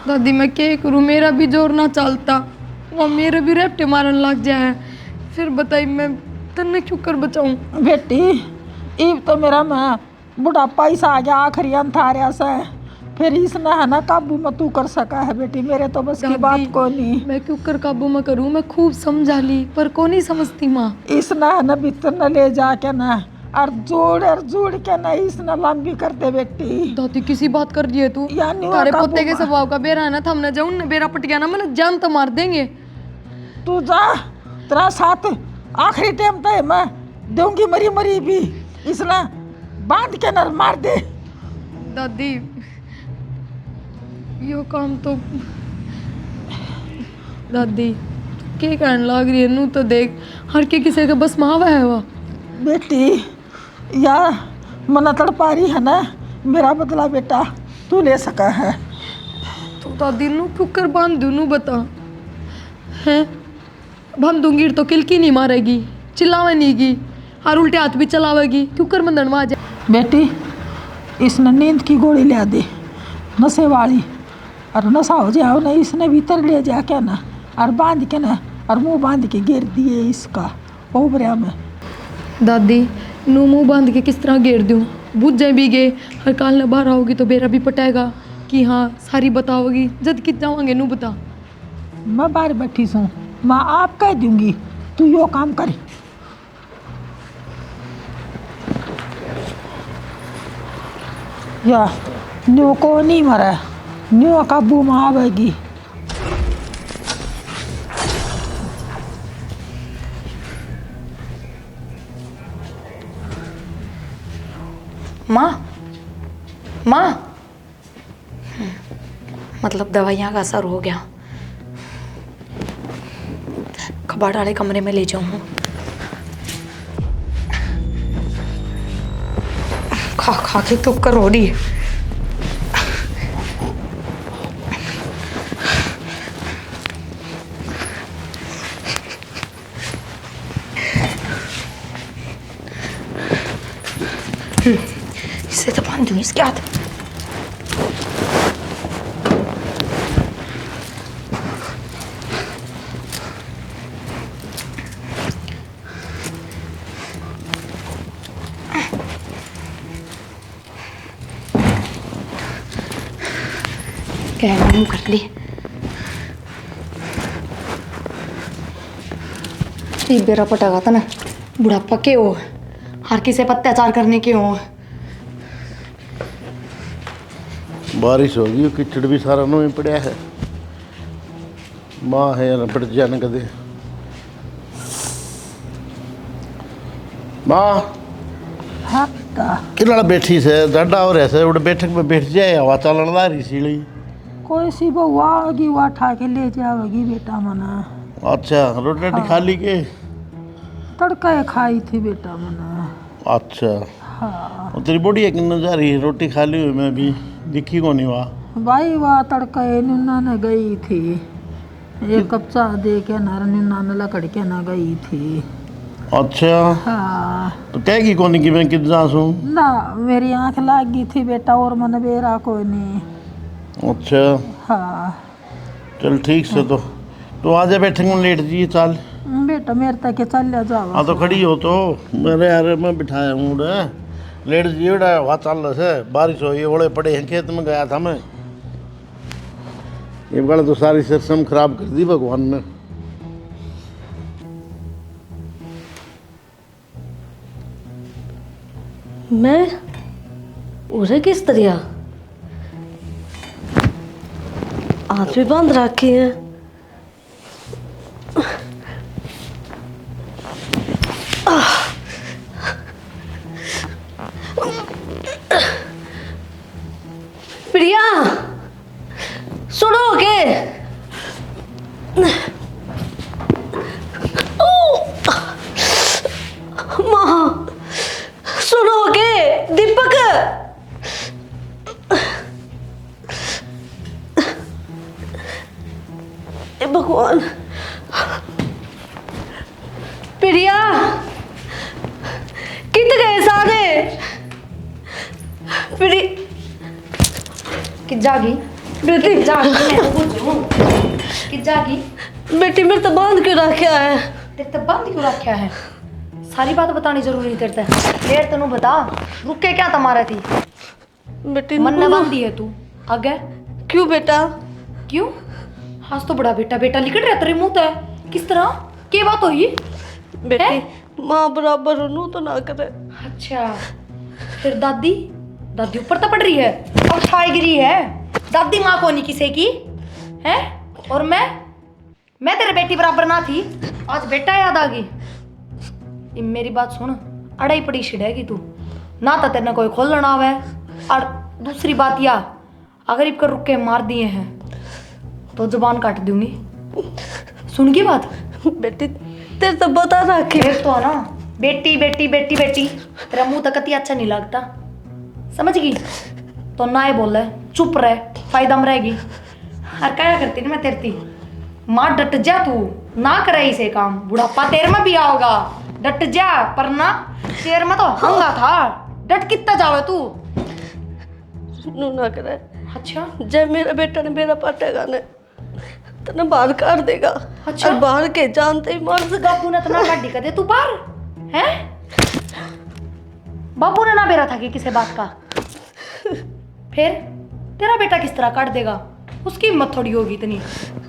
S2: दादी मैं क्या करूँ, मेरा भी जोर ना चलता, वो मेरे भी रेपटे मारन लग जाए। फिर बताई मैं तन्ने क्यों कर बचाऊं?
S4: बेटी इब तो मेरा मैं बुढ़ापा ही सा आ गया आखिरी अंथार्या से, फिर इसने है ना काबू में तू कर सका है बेटी, मेरे तो बस की बात को नहीं।
S2: मैं क्यों कर काबू में करूँ, मैं खूब समझा ली पर को नहीं समझती माँ।
S4: इसने है ना भीतर न ले जाके ना और जोड़ के ना इसने लंबी कर दे बेटी।
S2: दादी किसी बात कर दिए तू?
S4: यानी वो
S2: तारे
S4: काबू
S2: पोते के
S4: में।
S2: स्वभाव का बेरा है ना, थमने जाऊं ना बेरा पट गया ना मैंने जान तो मार देंगे।
S4: तू जा, तेरा साथ आखिरी टाइम पे मैं दूंगी मरी मरी भी, इसने बांध के नर मार दे।
S2: दादी यो काम तो दादी के कहने लग रही है नू, तो देख हर के किसी के बस मावा है वो।
S4: बेटी या मना तड़पा रही है ना, मेरा बदला बेटा तू ले सका है।
S2: तो दादी नू क्यों कर बांध दूं, नू बता हैं? बांध दूंगी तो किलकी नहीं मारेगी, चिल्लावे नहीं की, हर उल्टे हाथ भी चलावेगी, क्यों कर मंदन आ जाए।
S4: बेटी इसने नींद की गोली ले दे नशे वाली, और नशा हो जाओ ना इसने भीतर ले जाके ना और बांध के ना और मुंह बांध के गिर दिए इसका ओबरिया में।
S2: दादी नू मुँह बांध के किस तरह घेर दूँ, बुझ जाए भी गए, हर काल न बाहर आओगी तो बेरा भी पटाएगा कि हाँ सारी बताओगी, जद कित जाओगे नू बता।
S4: मैं बाहर बैठी हूँ, मैं आप कह दूंगी तू यो काम कर। या न्यू को नहीं मरा, न्यू काबू में आवेगी।
S2: माँ माँ मतलब दवाइयाँ का असर हो गया, कबाड़ वाले कमरे में ले जाऊँ। खा खा के तो कर हो रही है। इसे तो बांध दूँ इसके हाथ। क्या मुंह कर ली, एक बेरा पटागा था ना, बुढ़ापा के हो हर किसी पर अत्याचार करने के हो।
S3: बारिश हो गई, कीचड़ भी सारा नूं ही पड़िया है। माँ है या पड़ जाने कदे। माँ
S4: हाँ
S3: कि नाल बैठी से डाडा हो रहा से, उड़ बैठक में बैठ जाए, हवा चलन ला रही सी।
S4: कोई सी बउआ आगी वो उठा के ले जाएगी बेटा मना।
S3: अच्छा रोटी राटी खा ली के?
S4: तड़का खाई थी बेटा मना।
S3: अच्छा
S4: हाँ
S3: और तेरी बुढ़िया किन्ने जा रही है? रोटी खा ली हुई मैं भी दिखी को नहीं वहाँ।
S4: भाई वाह तड़का नुन्ना ने गई थी, एक कप चाह दे के ना नुन्ना ने लकड़ के ना गई थी।
S3: अच्छा
S4: हाँ
S3: तो कहेगी कौन कि मैं कितना सूँ?
S4: ना मेरी आँख लाग गई थी बेटा और मन बेरा कोई नहीं।
S3: अच्छा
S4: हाँ
S3: चल ठीक से। तो तो आजा बैठेंगे लेट जी चाल।
S4: बेटा मेरे तक चल जाओ।
S3: हाँ तो खड़ी हो तो मेरे यार मैं बिठाया हूँ उड़े लेट जी उड़ा वहाँ चल रहा से बारिश हुई ओले पड़े हैं खेत में गया था मैं। ये बड़ा तो सारी सिस्टम खराब कर दी भगवान ने।
S1: मैं उसे किस तरह हाथ भी बांध रखे हैं। प्रिया सुनो के माँ सुनो के दीपक ए भगवान प्रिया कित गए सारे प्रिया
S2: कि जागी
S1: बेटी
S2: जागी मैं तो पूछूं कि जागी
S1: बेटी मेरे तो बांध क्यों रखा है।
S2: तेरे तो बंद क्यों रखा है? सारी बात बतानी जरूरी तेरे ते लेट तेनू बता रुक के क्या तमारा थी
S1: बेटी
S2: मन न बंदी है तू आगे
S1: क्यों बेटा
S2: क्यों आज तो बड़ा बेटा बेटा लिखट रहा तेरे मुंह है किस तरह क्या बात हुई
S1: बेटी माँ बराबर नू तो ना करे।
S2: अच्छा फिर दादी दादी ऊपर तो पड़ रही है और छाई गिरी है दादी माँ को नहीं किसी की है और मैं तेरे बेटी बराबर ना थी आज बेटा याद आ गई। ये मेरी बात सुन अड़ाई पड़ी छिड़ेगी तू ना तो तेरे कोई खोलना आवे और दूसरी बात या अगर इनका रुक के मार दिए हैं तो जुबान काट दूंगी सुन की बात।
S1: बेटी तेरे तो बता रखे
S2: फिर तो है ना बेटी बेटी बेटी बेटी तेरा मुंह तक अति अच्छा नहीं लगता समझ गई तो ना ही बोल चुप रहे फायदा में रहेगी। और क्या करती ना मैं तेरती माँ डट जा तू ना करे इसे काम बुढ़ापा तेरे में भी आओगा डट जा पर ना तेरे में तो हंगा था डट कितना जावे तू
S1: नू ना करे।
S2: अच्छा
S1: जब मेरा बेटा ने मेरा पाटेगा ने तो बाहर कर देगा।
S2: अच्छा।
S1: और बाहर के जानते ही मर
S2: बापू ने तो ना काट दी दे तू बाहर है बापू ने ना बेरा था कि किसी बात का फिर तेरा बेटा किस तरह काट देगा उसकी हिम्मत थोड़ी होगी इतनी।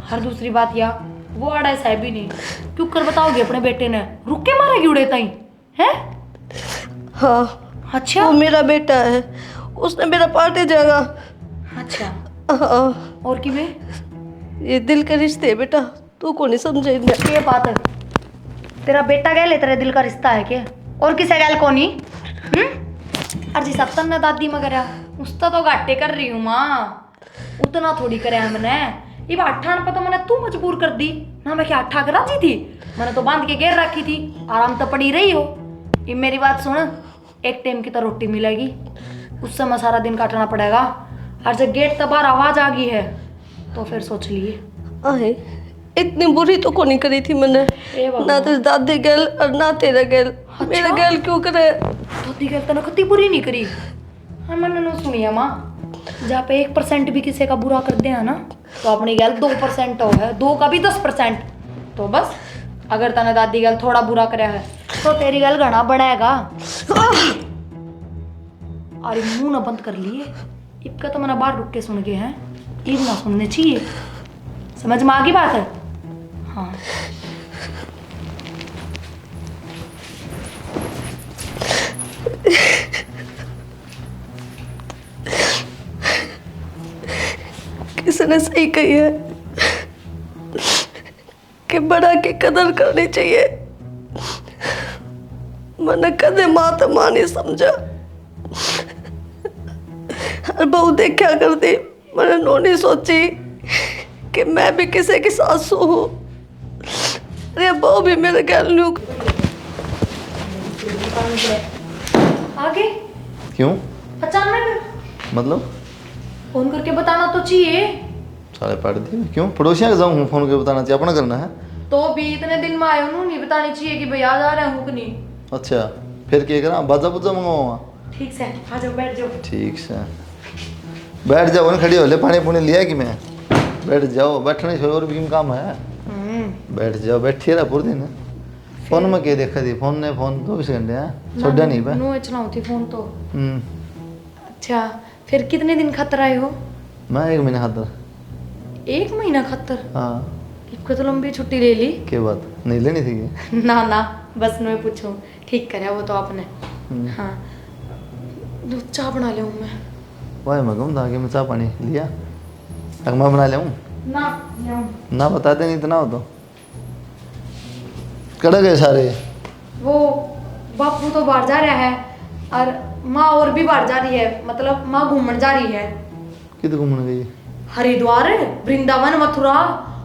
S2: हर दूसरी बात या वो आड़ा साहब ही नहीं क्यों कर बताओगे अपने बेटे ने रुक के मारेगी उड़े ताई है।
S1: हाँ
S2: अच्छा
S1: वो मेरा बेटा है उसने मेरा पाटे जाएगा।
S2: अच्छा
S1: हाँ
S2: और कि वे
S1: ये दिल के रिश्ते है बेटा तू को नहीं समझे।
S2: ये बात है तेरा बेटा गैल तेरे दिल का रिश्ता है क्या और किसे गैल को नहीं अर्जी सप्तन ने दादी मगर उसका तो घाटे कर रही हूँ माँ उतना थोड़ी करे मैंने ये अट्ठान पर तो मैंने तू मजबूर कर दी ना मैं क्या अट्ठा करा दी थी मैंने तो बांध के घेर रखी थी आराम तो पड़ी रही हो। ये मेरी बात सुन एक टाइम की तो रोटी मिलेगी उससे मैं सारा दिन काटना पड़ेगा और जब गेट तक बाहर आवाज आ गई है तो फिर सोच लिए
S1: आहे इतनी बुरी तो को नहीं करी थी मैंने
S2: ए बाबा।
S1: ना तेरे दादी गैल और ना तेरा गैल मेरा गैल क्यों करे।
S2: धोती गल तो कति बुरी नहीं करी हाँ मैंने ना सुनी है माँ जहाँ पे 1% भी किसी का बुरा कर दिया ना तो अपनी गल 2% हो है 2 का भी 10% तो बस अगर तने दादी गल थोड़ा बुरा कराया है तो तेरी गल घना बढ़ेगा। अरे मुंह ना बंद कर लिए इनका तो मैंने बाहर रुक के सुन के हैं ईद ना सुनने चाहिए समझ में आ गई बात है। हाँ
S1: किसी ने सही कही है कि बड़ा की कदर करनी चाहिए। मैंने कदे माँ माँ नहीं समझा और बहू देखा करती मैंने नो नहीं सोची कि मैं भी किसी की सासू हूँ। अरे बहू भी मेरे गैल न्यू
S2: आगे
S5: क्यों
S2: अचानक
S5: मतलब
S2: फोन करके बताना तो चाहिए
S5: साले पढ़ दिए क्यों पड़ोसियाँ के जाऊँ फोन करके बताना चाहिए अपना करना है।
S2: तो भी इतने दिन में आए उन्होंने नहीं बतानी चाहिए कि भैया जा रहे हूँ कि नहीं।
S5: अच्छा फिर क्या करा बाजा बुजा मंगवाऊंगा।
S2: ठीक से आ जाओ बैठ जाओ।
S5: ठीक से बैठ जाओ ना खड़ी हो ले पानी पुनी लिया कि मैं बैठ जाओ बैठने से और भी काम है। बैठ जाओ, बैठिए रहा पूरे दिन। फोन में क्या देखा थी? फोन ने फोन 24 घंटे हैं, छोड़ा नहीं पे।
S2: नो चलाऊं थी फोन तो।
S5: हम्म,
S2: अच्छा फिर कितने दिन खतर आए हो?
S5: मैं 1 महीने खातर।
S2: 1 महीना खतर?
S5: हाँ,
S2: इनको तो लंबी छुट्टी ले ली।
S5: क्या बात, नहीं लेनी थी क्या?
S2: ना ना, बस मैं पूछूं, ठीक कराया वो तो आपने। हाँ, दूध चाय बना ले मैं।
S5: वाह मैं कहूँ था कि मैं चाय पानी लिया, अगर मैं बना लेऊँ ना, बता दे नहीं इतना हो तो। कड़ गए सारे?
S2: वो बापू तो बाहर जा रहा है और माँ और भी बाहर जा रही है, मतलब माँ घूमने जा रही है।
S5: किधर घूमने गई?
S2: हरिद्वार, वृंदावन, मथुरा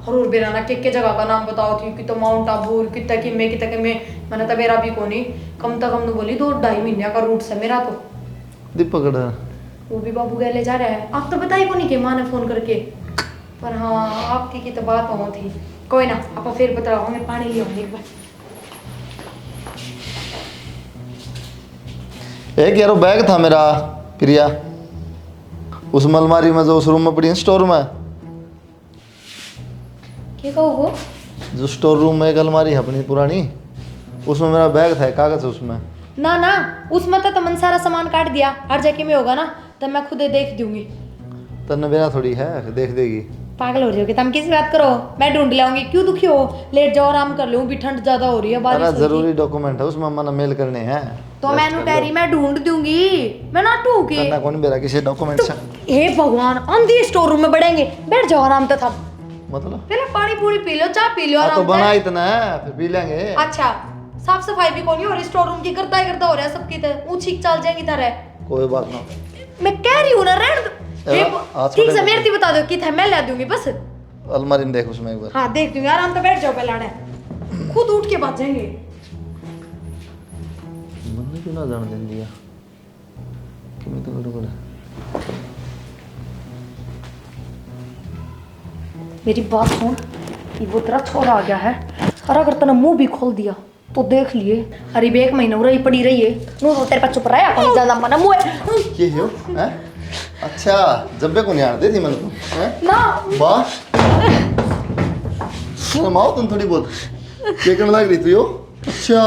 S2: और बेराना के जगह का नाम बताओ थी कि तो माउंट आबू कितना कि मैं मैंने तो मेरा भी कोनी कम तक हम बोली 2-2.5 महीने का रूट से मेरा तो।
S5: दीपक कड़ा?
S2: वो भी बाबू गए ले जा रहा है। आप तो बताइए को नहीं कि माँ ने फोन करके, पर हाँ आपकी की तो बात हो थी। कोई ना, आप फिर बता होंगे, पानी ले आऊंगी एक बार।
S5: एक यार वो बैग था मेरा प्रिया, उस अलमारी में जो उस रूम में पड़ी है, स्टोर में।
S2: क्या कहो वो?
S5: जो स्टोर रूम में एक अलमारी है अपनी पुरानी, उसमें मेरा बैग था, कागज है उसमें।
S2: ना ना, उसमें तो तुमने सारा सामान काट दिया, हर जगह में होगा ना, तब मैं खुद ही देख दूंगी।
S5: तन्ने बेरा थोड़ी है, देख देगी।
S2: पागल हो रही हो कि तुम किसी बात करो, मैं ढूंढ लाऊंगी। क्यों दुखी हो? लेट जाओ, आराम कर लो, भी ठंड ज्यादा हो रही है, बारिश
S5: अरे
S2: हो रही है।
S5: जरूरी डॉक्यूमेंट है उसमें, मना मेल करने हैं।
S2: तो मैं डैरी मैं ढूंढ दूंगी, मैं ना टूके।
S5: तन्ना कौन बेरा किसी डॉक्यूमेंट से?
S2: हे भगवान, अंधी स्टोर रूम में बढ़ेंगे, बैठ जाओ आराम से। था
S5: मतलब
S2: पहले पानी पूरी पी लो, चाय पी लो
S5: तो
S2: आराम
S5: बना
S2: से।
S5: इतना है, फिर पी लेंगे।
S2: अच्छा, साफ सफाई भी कोनी और स्टोर रूम की करता हो रहा है सबकी तरह, ऊंची चाल जाएंगी तरह।
S5: कोई बात ना,
S2: मैं कह रही हूँ ना, रहने दो।
S5: आज
S2: ठीक
S5: छोटे
S2: से मेरे बता दो कि था, मैं ला दूंगी बस।
S5: अलमारी में देख उसमें एक बार।
S2: हाँ देख दूंगी, आराम से बैठ जाओ पहले आने। खुद उठ के भाग जाएंगे।
S5: मैंने क्यों ना जान दे दिया कि मैं तो करूँ।
S2: मेरी बात सुन, ये वो तेरा छोरा आ गया है, और अगर तूने मुंह भी खोल दिया तो देख लिए। अरे 1 महीना रही पड़ी रही है, नो तो तेरे पर चुप रहा है, कौन ज्यादा मना मुंह
S5: ये हो हैं? अच्छा, जब्बे को नहीं आते थी मैंने तो हैं?
S2: ना।
S5: वाह, माओ तुम थोड़ी बहुत क्या करने लग रही थी यो? अच्छा,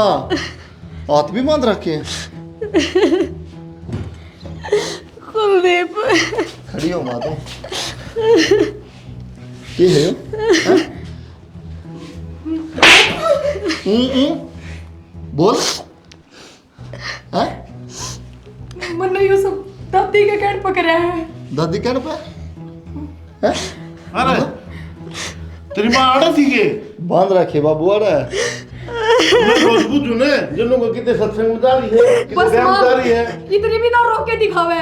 S5: हाथ भी बांध रखे हैं।
S1: कुलदीप,
S5: खड़ी हो माँ तुम। ये है यो? हैं? बोल हैं?
S2: मैंने ये सब दादी के कैट पकड़ा है।
S5: दादी कहने पे हैं?
S3: अरे तेरी माँ आड़े थी के
S5: बांध रखे बाबू आ रहा है।
S3: मैं रोज पूछूं ने जिन्हों को कितने सत्संग में जा रही है, कितने
S2: बस
S3: ध्यान
S2: माँ,
S3: में जा रही है।
S2: इतनी भी ना रोक के दिखावे।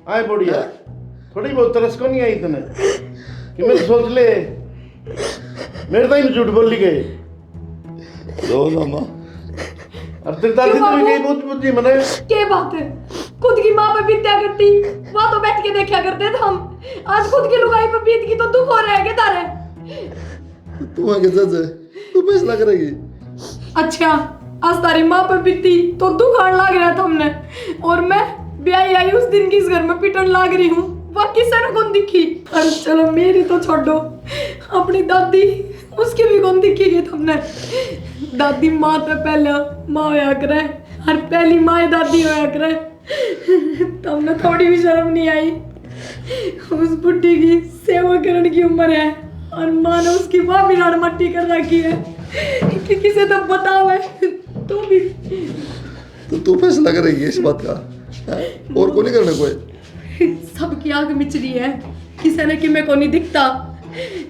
S3: आए बढ़िया, थोड़ी बहुत तरस को नहीं आई इतने कि मैं तो सोच ले मेरे तो ही झूठ बोल ली गई।
S5: रो ना माँ।
S3: और तेरी दादी तो भी गई बहुत बुद्धि मने।
S2: क्या बात है, खुद की माँ पे बीत्या करती, वहाँ तो बैठ के देखा करते थे हम। आज खुद की लुगाई पे बीत की तो दुख हो रहा है क्या तारे?
S5: तू आगे जज है, तू फैसला करेगी।
S2: अच्छा, आज तारी माँ पे बीती तो दुख आने लग रहा था हमने, और मैं ब्याही आई उस दिन की इस घर में पिटन लाग रही हूँ, बाकी सर कौन दिखी? अरे चलो मेरी तो छोड़ो, अपनी दादी उसकी भी कौन दिखी गई तुमने? दादी माँ तो पहले माँ होया करे, और पहली माँ दादी होया करे। तुमने थोड़ी भी शर्म नहीं आई? उस बुढ़ी की सेवा करने की उम्र है और माँ ने उसकी माँ भी राड़ मट्टी कर रखी है कि किसे तो बतावे तो भी।
S5: तो तू फैसला करेगी इस बात का हैं? और को नहीं करने कोई।
S2: सबकी आंख मिच रही है, किसी ने कि मैं को नहीं दिखता,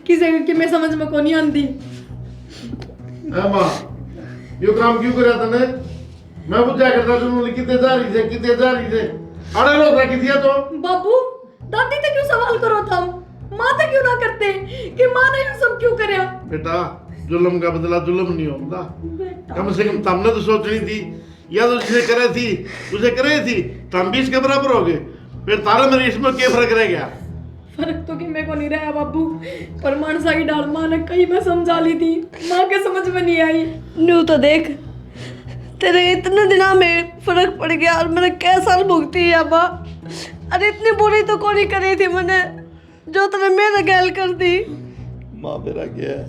S2: किसी ने कि मैं समझ में को नहीं आती।
S3: हाँ माँ, यो काम क्यों कर रहा था ने? मैं बुझा करता तुम कितने जा रही थे अरे लोग रखी थी तो।
S2: बाबू, दादी तो क्यों सवाल करो तुम? माँ तो क्यों ना करते कि माँ ने ये सब क्यों करया?
S3: बेटा जुल्म का बदला जुल्म नहीं होता, कम से कम तुमने तो सोच रही थी, या तो जिसे करे थी तुझे करे थी तो हम भी इसके बराबर हो गए, फिर तारा मेरे इसमें क्या फर्क रह गया?
S2: फर्क तो कि मेरे को नहीं रहा बाबू, पर मानसा की डाल माँ ने कई बार समझा ली थी, माँ के समझ में नहीं आई।
S1: न्यू तो देख, तेरे इतने दिनों में फर्क पड़ गया और मैंने कैसा भुगती है माँ। अरे इतनी बुरी तो कोई नहीं करी थी मैंने जो तूने मेरे गैल कर दी।
S5: माँ मेरा गया है,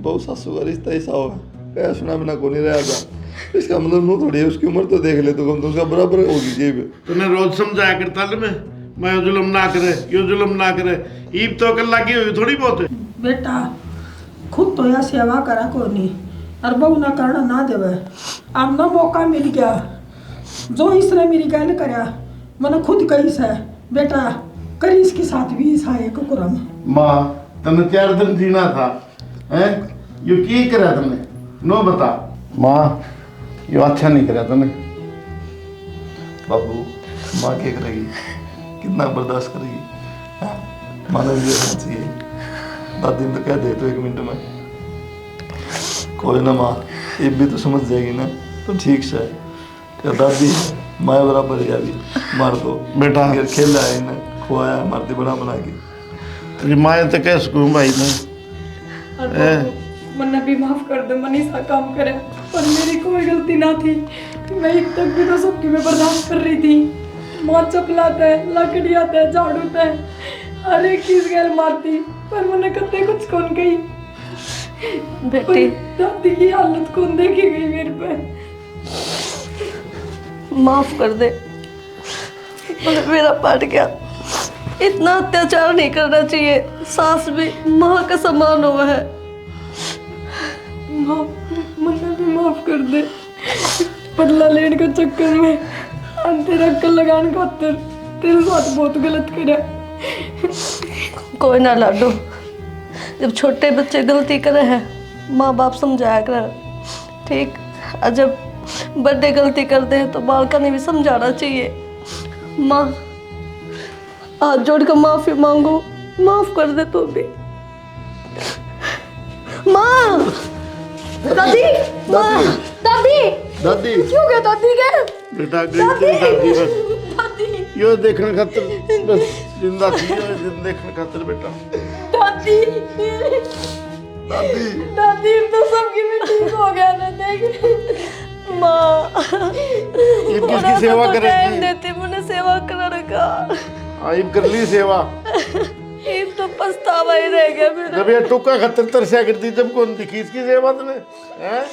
S5: बहु सासू का रिश्ता ऐसा होगा, कह सुना बिना को नहीं रहा था। इसका मतलब नो थोड़ी है, उसकी उम्र तो देख ले तो कम तो उसका बराबर होगी जेब।
S3: तूने रोज समझाया करता ले मैं जुल्म ना करे, यो जुल्म ना करे। ईब तो अकल लगी हुई थोड़ी बहुत है।
S4: बेटा खुद तो यह सेवा करा को नहीं और बहु ना करना ना देवे। अब ना मौका मिल गया, जो इसने मेरी गल करया मैंने खुद कही से बेटा करी इसके साथ भी ईसा एक कुरम।
S3: माँ तने 4 दिन जीना था, हैं? यो की करा तने? नो बता। माँ यो अच्छा नहीं करा तने।
S5: बाबू माँ क्या करेगी, कितना बर्दाश्त करेगी? हाँ, माना भी रहना चाहिए। दादी ने तो कह दे तो 1 मिनट में कोई ना माँ, ये भी तो समझ जाएगी ना तो ठीक से। क्या दादी माँ बराबर है अभी, मार दो
S3: बेटा।
S5: अगर खेल आए ना खुआया मारती बना बना के।
S3: तेरी माँ तो कह सकूँ भाई मैं।
S7: मन्ना भी माफ कर दे, मनी सा काम करे पर मेरी कोई गलती ना थी। मैं एक तक भी तो सबकी मैं बर्दाश्त कर रही थी। माँ चपलाता है, लकड़ी आता है, झाड़ूता है, हर एक चीज गैर मारती पर मैंने कभी कुछ कौन कही।
S1: बेटी
S7: दादी की हालत कौन देखी गई मेरे पे।
S1: माफ कर दे, मेरा पट गया। इतना अत्याचार नहीं करना चाहिए, सास भी माँ का समान हुआ है।
S7: मन्ना भी माफ कर दे, बदला लेने के चक्कर में तेरा अक्ल लगाने खातिर तेरे साथ बहुत गलत करा।
S1: कोई ना लाडो, जब छोटे बच्चे गलती करे हैं माँ बाप समझाया करे, ठीक। और जब बड़े गलती करते हैं तो बालका ने भी समझाना चाहिए। माँ हाथ जोड़कर माफी मांगो, माफ कर दे तू भी। माँ, दादी, माँ, दादी,
S5: दादी
S7: क्यों गया दादी के?
S3: बेटा गई दादी बस
S7: दादी,
S3: यो देखने खातिर बस जिंदा थी, यो दिन देखने खातिर बेटा।
S7: दादी,
S5: दादी
S7: दादी तो सबकी में ठीक हो गया ना, देख।
S1: माँ
S3: ये किसकी सेवा
S1: तो
S3: करेगी?
S1: टाइम देती, मैंने सेवा कराने का।
S3: आइब कर ली सेवा।
S1: ये तो पछतावा ही रह गया मेरा।
S3: जब ये टुक्का खतर तरसा करती जब कौन दिखी इसकी सेवा तने, हैं?